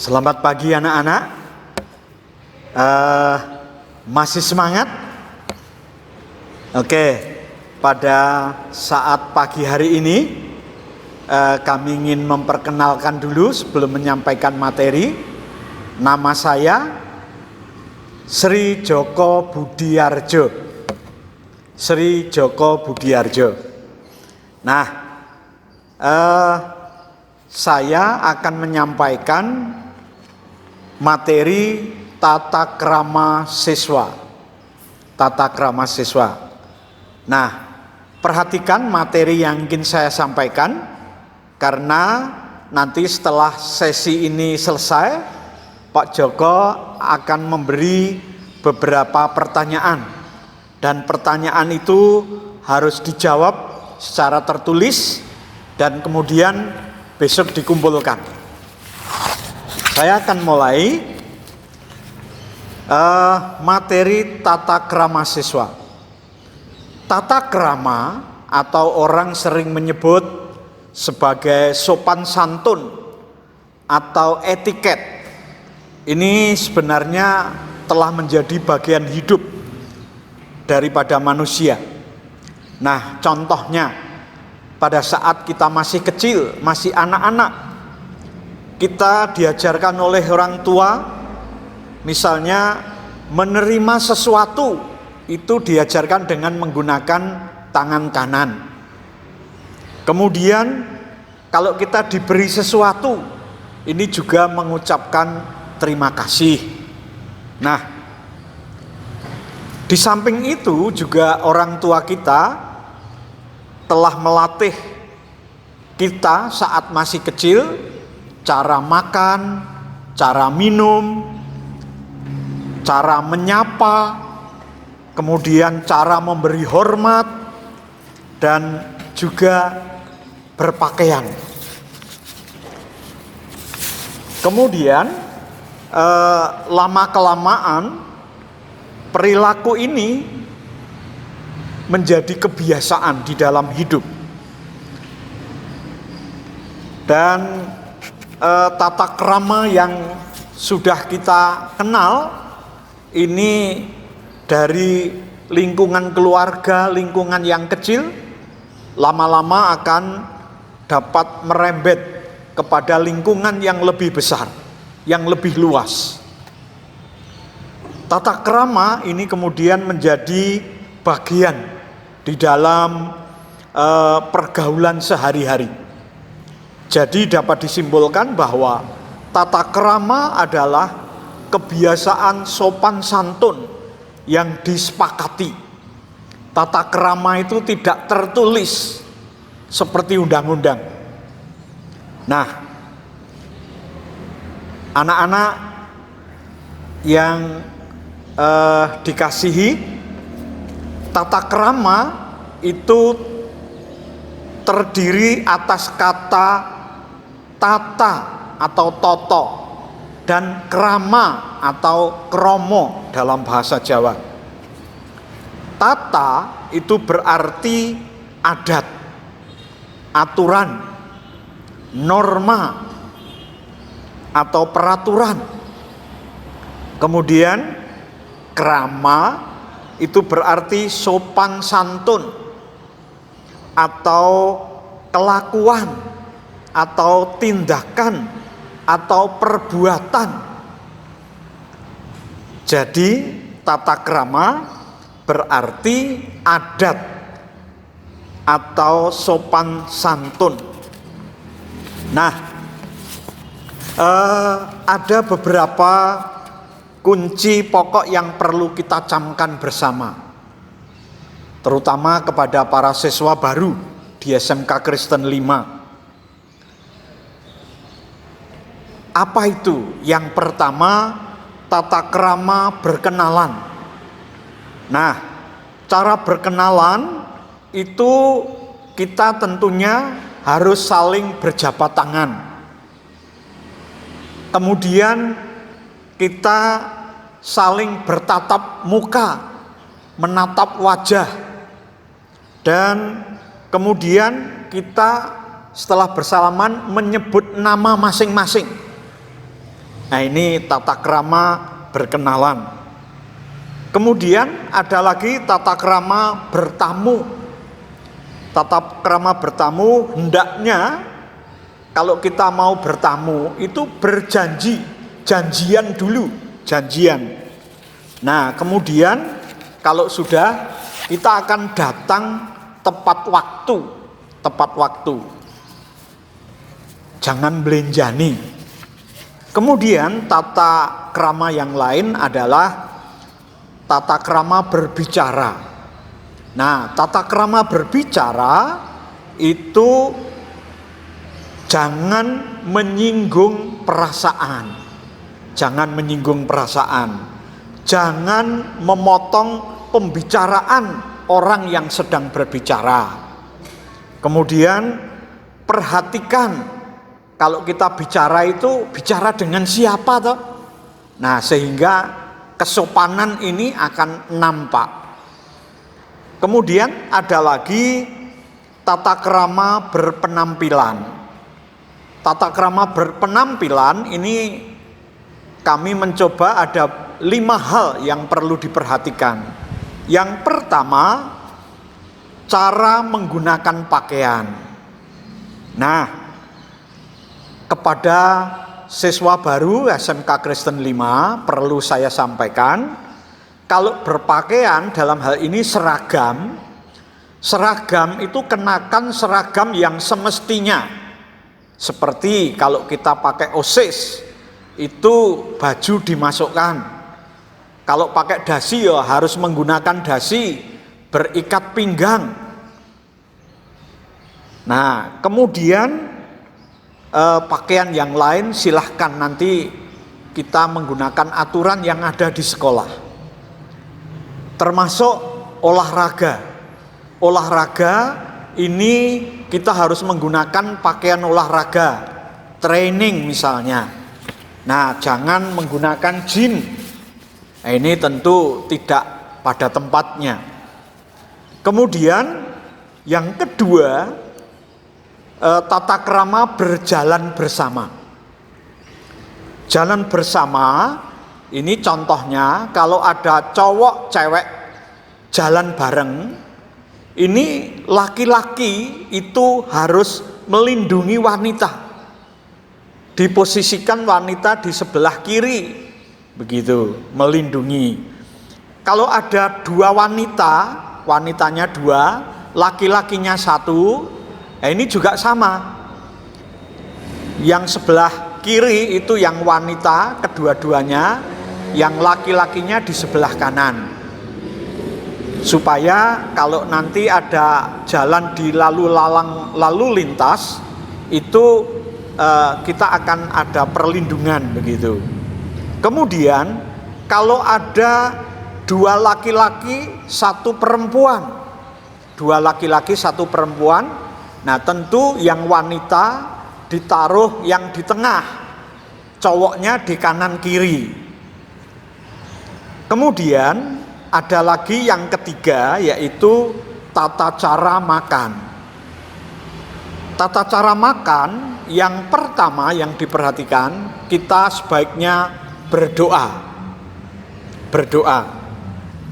Selamat pagi anak-anak. Masih semangat? Oke, pada saat pagi hari ini kami ingin memperkenalkan dulu sebelum menyampaikan materi. Nama saya Sri Joko Budiarjo. Sri Joko Budiarjo. Nah, saya akan menyampaikan materi tata krama siswa. Tata krama siswa. Nah, perhatikan materi yang ingin saya sampaikan, karena nanti setelah sesi ini selesai, Pak Joko akan memberi beberapa pertanyaan, dan pertanyaan itu harus dijawab secara tertulis dan kemudian besok dikumpulkan. Saya akan mulai materi tata krama siswa. Tata krama atau orang sering menyebut sebagai sopan santun atau etiket. Ini sebenarnya telah menjadi bagian hidup daripada manusia. Nah, contohnya pada saat kita masih kecil, masih anak-anak, kita diajarkan oleh orang tua, misalnya menerima sesuatu itu diajarkan dengan menggunakan tangan kanan. Kemudian kalau kita diberi sesuatu, ini juga mengucapkan terima kasih. Nah, di samping itu juga orang tua kita telah melatih kita saat masih kecil, cara makan, cara minum, cara menyapa, kemudian cara memberi hormat, dan juga berpakaian. Kemudian lama-kelamaan perilaku ini menjadi kebiasaan di dalam hidup. Dan tata krama yang sudah kita kenal ini dari lingkungan keluarga, lingkungan yang kecil, lama-lama akan dapat merembet kepada lingkungan yang lebih besar, yang lebih luas. Tata krama ini kemudian menjadi bagian di dalam pergaulan sehari-hari. Jadi dapat disimpulkan bahwa tata krama adalah kebiasaan sopan santun yang disepakati. Tata krama itu tidak tertulis seperti undang-undang. Nah, anak-anak yang dikasihi, tata krama itu terdiri atas kata tata atau toto dan krama atau kromo dalam bahasa Jawa. Tata itu berarti adat, aturan, norma, atau peraturan. Kemudian krama itu berarti sopan santun atau kelakuan atau tindakan atau perbuatan. Jadi tata krama berarti adat atau sopan santun. Nah, ada beberapa kunci pokok yang perlu kita camkan bersama, terutama kepada para siswa baru di SMK Kristen 5. Apa itu? Yang pertama, tata krama berkenalan. Nah, cara berkenalan itu kita tentunya harus saling berjabat tangan. Kemudian kita saling bertatap muka, menatap wajah. Dan kemudian kita setelah bersalaman menyebut nama masing-masing. Nah, ini tata krama berkenalan. Kemudian ada lagi tata krama bertamu. Tata krama bertamu hendaknya kalau kita mau bertamu itu berjanji, janjian dulu, janjian. Nah, kemudian kalau sudah kita akan datang tepat waktu. Jangan belenjani. Kemudian tata krama yang lain adalah tata krama berbicara. Nah, tata krama berbicara itu jangan menyinggung perasaan. Jangan menyinggung perasaan. Jangan memotong pembicaraan orang yang sedang berbicara. Kemudian perhatikan kalau kita bicara itu bicara dengan siapa toh? Nah, sehingga kesopanan ini akan nampak. Kemudian ada lagi tata krama berpenampilan. Tata krama berpenampilan ini kami mencoba ada 5 hal yang perlu diperhatikan. Yang pertama, cara menggunakan pakaian. Nah, kepada siswa baru SMK Kristen 5 perlu saya sampaikan, kalau berpakaian dalam hal ini seragam itu kenakan seragam yang semestinya. Seperti kalau kita pakai OSIS itu baju dimasukkan. Kalau pakai dasi ya harus menggunakan dasi berikat pinggang. Nah, kemudian pakaian yang lain silahkan nanti kita menggunakan aturan yang ada di sekolah. Termasuk olahraga. Olahraga ini kita harus menggunakan pakaian olahraga, training misalnya. Nah, jangan menggunakan jeans. Nah, ini tentu tidak pada tempatnya. Kemudian yang kedua, tata krama berjalan bersama. Jalan bersama ini contohnya kalau ada cowok cewek jalan bareng, ini laki-laki itu harus melindungi wanita. Diposisikan wanita di sebelah kiri, begitu, melindungi. Kalau ada 2 wanita, wanitanya 2, laki-lakinya 1. Nah, ini juga sama. Yang sebelah kiri itu yang wanita kedua-duanya, yang laki-lakinya di sebelah kanan. Supaya kalau nanti ada jalan di lalu lintas itu kita akan ada perlindungan begitu. Kemudian kalau ada 2 laki-laki 1 perempuan, 2 laki-laki 1 perempuan. Nah, tentu yang wanita ditaruh yang di tengah, cowoknya di kanan kiri. Kemudian ada lagi yang ketiga, yaitu tata cara makan. Tata cara makan yang pertama yang diperhatikan, kita sebaiknya berdoa. Berdoa.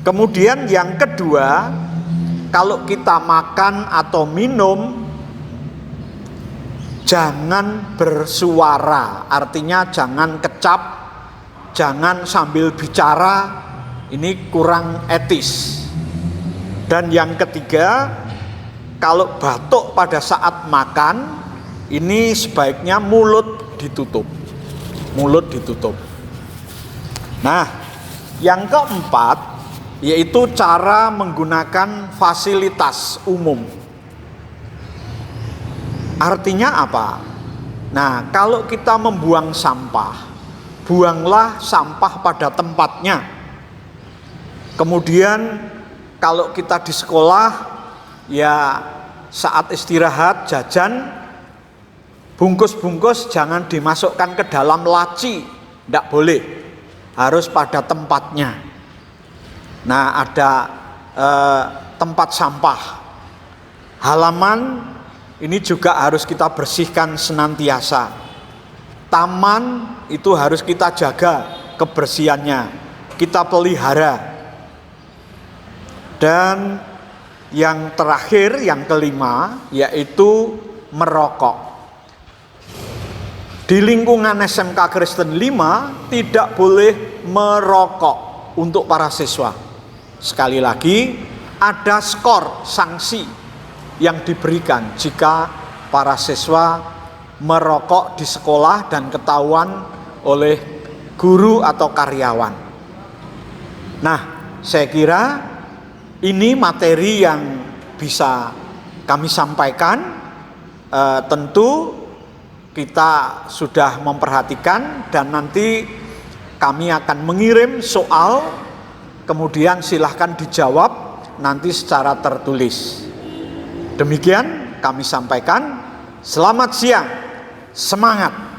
Kemudian yang kedua, kalau kita makan atau minum, jangan bersuara, artinya jangan kecap, jangan sambil bicara, ini kurang etis. Dan yang ketiga, kalau batuk pada saat makan, ini sebaiknya mulut ditutup. Mulut ditutup. Nah, yang keempat, yaitu cara menggunakan fasilitas umum. Artinya apa? Nah, kalau kita membuang sampah, buanglah sampah pada tempatnya. Kemudian kalau kita di sekolah, ya saat istirahat, jajan, bungkus-bungkus jangan dimasukkan ke dalam laci, tidak boleh, harus pada tempatnya. Nah, ada tempat sampah, halaman ini juga harus kita bersihkan senantiasa. Taman itu harus kita jaga kebersihannya, kita pelihara. Dan yang terakhir, yang kelima, yaitu merokok. Di lingkungan SMK Kristen 5 tidak boleh merokok untuk para siswa. Sekali lagi, ada skor sanksi yang diberikan jika para siswa merokok di sekolah dan ketahuan oleh guru atau karyawan. Nah, saya kira ini materi yang bisa kami sampaikan. Tentu kita sudah memperhatikan dan nanti kami akan mengirim soal, kemudian silahkan dijawab nanti secara tertulis. Demikian kami sampaikan. Selamat siang, semangat.